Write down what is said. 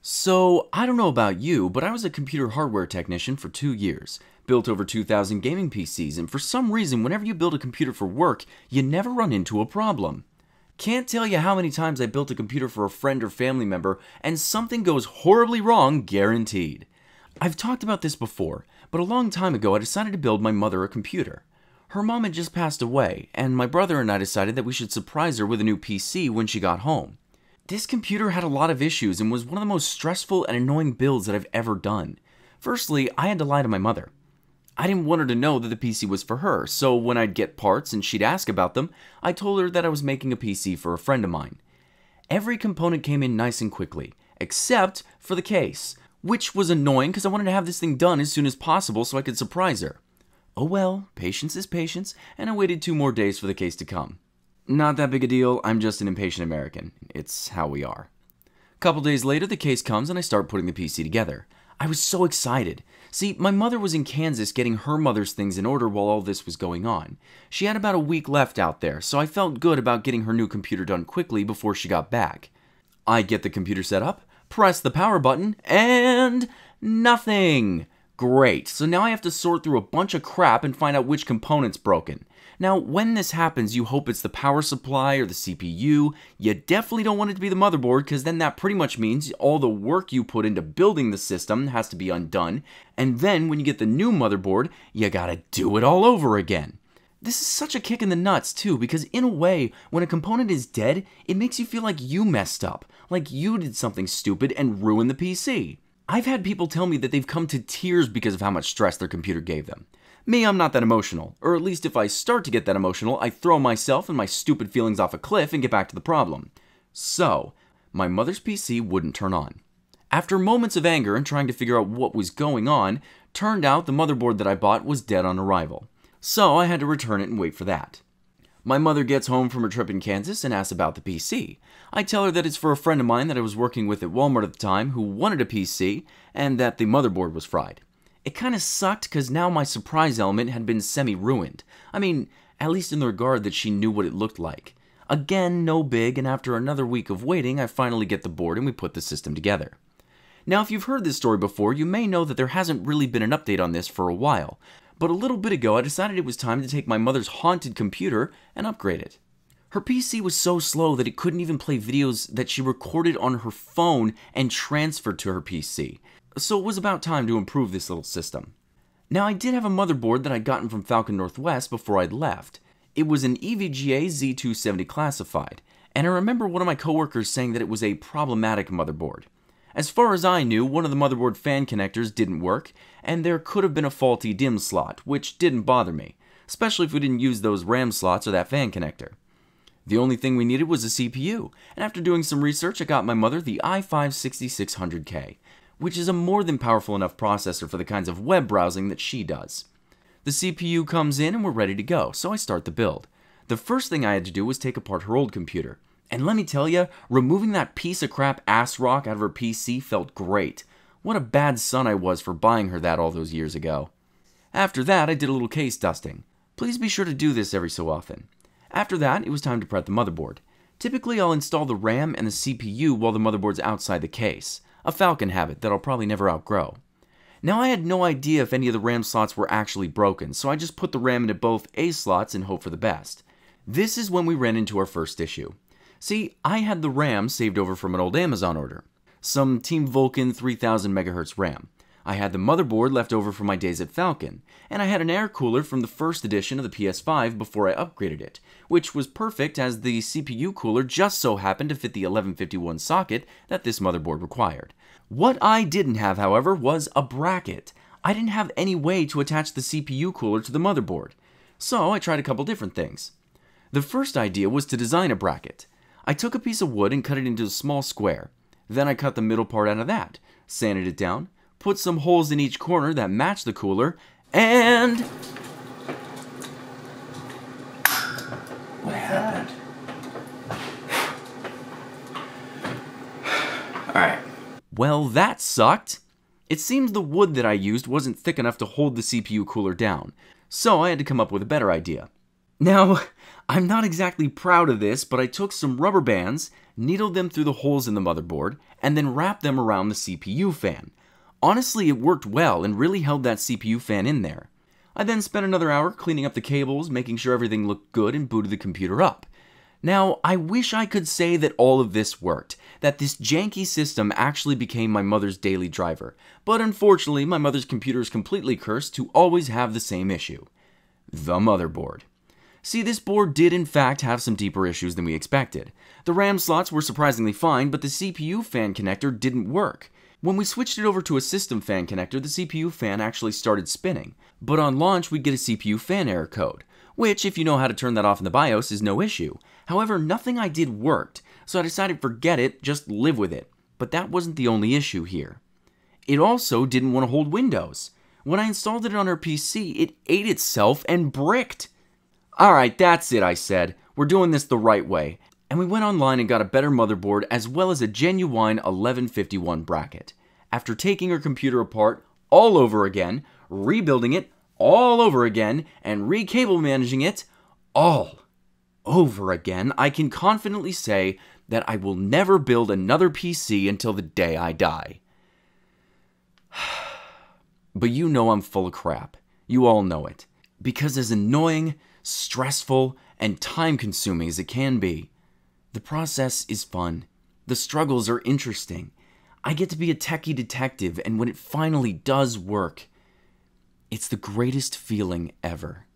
So, I don't know about you, but I was a computer hardware technician for 2 years, built over 2,000 gaming PCs, and for some reason, whenever you build a computer for work, you never run into a problem. Can't tell you how many times I built a computer for a friend or family member, and something goes horribly wrong, guaranteed. I've talked about this before, but a long time ago I decided to build my mother a computer. Her mom had just passed away, and my brother and I decided that we should surprise her with a new PC when she got home. This computer had a lot of issues and was one of the most stressful and annoying builds that I've ever done. Firstly, I had to lie to my mother. I didn't want her to know that the PC was for her, so when I'd get parts and she'd ask about them, I told her that I was making a PC for a friend of mine. Every component came in nice and quickly, except for the case, which was annoying because I wanted to have this thing done as soon as possible so I could surprise her. Oh well, patience is patience, and I waited 2 more days for the case to come. Not that big a deal, I'm just an impatient American. It's how we are. A couple days later, the case comes and I start putting the PC together. I was so excited. See, my mother was in Kansas getting her mother's things in order while all this was going on. She had about a week left out there, so I felt good about getting her new computer done quickly before she got back. I get the computer set up, press the power button, and nothing! Great, so now I have to sort through a bunch of crap and find out which component's broken. Now, when this happens, you hope it's the power supply or the CPU. You definitely don't want it to be the motherboard, because then that pretty much means all the work you put into building the system has to be undone, and then when you get the new motherboard, you gotta do it all over again. This is such a kick in the nuts, too, because in a way, when a component is dead, it makes you feel like you messed up, like you did something stupid and ruined the PC. I've had people tell me that they've come to tears because of how much stress their computer gave them. Me, I'm not that emotional, or at least if I start to get that emotional, I throw myself and my stupid feelings off a cliff and get back to the problem. So, my mother's PC wouldn't turn on. After moments of anger and trying to figure out what was going on, turned out the motherboard that I bought was dead on arrival. So I had to return it and wait for that. My mother gets home from her trip in Kansas and asks about the PC. I tell her that it's for a friend of mine that I was working with at Walmart at the time who wanted a PC and that the motherboard was fried. It kinda sucked because now my surprise element had been semi-ruined. I mean, at least in the regard that she knew what it looked like. Again, no big, and after another week of waiting, I finally get the board and we put the system together. Now, if you've heard this story before, you may know that there hasn't really been an update on this for a while. But a little bit ago, I decided it was time to take my mother's haunted computer and upgrade it. Her PC was so slow that it couldn't even play videos that she recorded on her phone and transferred to her PC. So it was about time to improve this little system. Now, I did have a motherboard that I'd gotten from Falcon Northwest before I'd left. It was an EVGA Z270 classified, and I remember one of my coworkers saying that it was a problematic motherboard. As far as I knew, one of the motherboard fan connectors didn't work, and there could have been a faulty DIMM slot, which didn't bother me, especially if we didn't use those RAM slots or that fan connector. The only thing we needed was a CPU, and after doing some research, I got my mother the i5-6600K, which is a more than powerful enough processor for the kinds of web browsing that she does. The CPU comes in and we're ready to go, so I start the build. The first thing I had to do was take apart her old computer. And let me tell you, removing that piece of crap ass rock out of her PC felt great. What a bad son I was for buying her that all those years ago. After that, I did a little case dusting. Please be sure to do this every so often. After that, it was time to prep the motherboard. Typically, I'll install the RAM and the CPU while the motherboard's outside the case. A Falcon habit that I'll probably never outgrow. Now, I had no idea if any of the RAM slots were actually broken, so I just put the RAM into both A slots and hope for the best. This is when we ran into our first issue. See, I had the RAM saved over from an old Amazon order. Some Team Vulcan 3000 MHz RAM. I had the motherboard left over from my days at Falcon, and I had an air cooler from the first edition of the PS5 before I upgraded it, which was perfect as the CPU cooler just so happened to fit the 1151 socket that this motherboard required. What I didn't have, however, was a bracket. I didn't have any way to attach the CPU cooler to the motherboard, so I tried a couple different things. The first idea was to design a bracket. I took a piece of wood and cut it into a small square. Then I cut the middle part out of that, sanded it down, put some holes in each corner that matched the cooler, and... What happened? Alright. Well, that sucked. It seems the wood that I used wasn't thick enough to hold the CPU cooler down, so I had to come up with a better idea. Now, I'm not exactly proud of this, but I took some rubber bands, needled them through the holes in the motherboard, and then wrap them around the CPU fan. Honestly, it worked well and really held that CPU fan in there. I then spent another hour cleaning up the cables, making sure everything looked good, and booted the computer up. Now, I wish I could say that all of this worked, that this janky system actually became my mother's daily driver, but unfortunately my mother's computer is completely cursed to always have the same issue: the motherboard. See, this board did in fact have some deeper issues than we expected. The RAM slots were surprisingly fine, but the CPU fan connector didn't work. When we switched it over to a system fan connector, the CPU fan actually started spinning, but on launch we'd get a CPU fan error code, which, if you know how to turn that off in the BIOS, is no issue. However, nothing I did worked, so I decided forget it, just live with it. But that wasn't the only issue here. It also didn't want to hold Windows. When I installed it on our PC, it ate itself and bricked. Alright, that's it, I said. We're doing this the right way. And we went online and got a better motherboard as well as a genuine 1151 bracket. After taking her computer apart all over again, rebuilding it all over again, and re-cable managing it all over again, I can confidently say that I will never build another PC until the day I die. But you know I'm full of crap. You all know it. Because as annoying, stressful, and time-consuming as it can be, the process is fun. The struggles are interesting. I get to be a techie detective, and when it finally does work, it's the greatest feeling ever.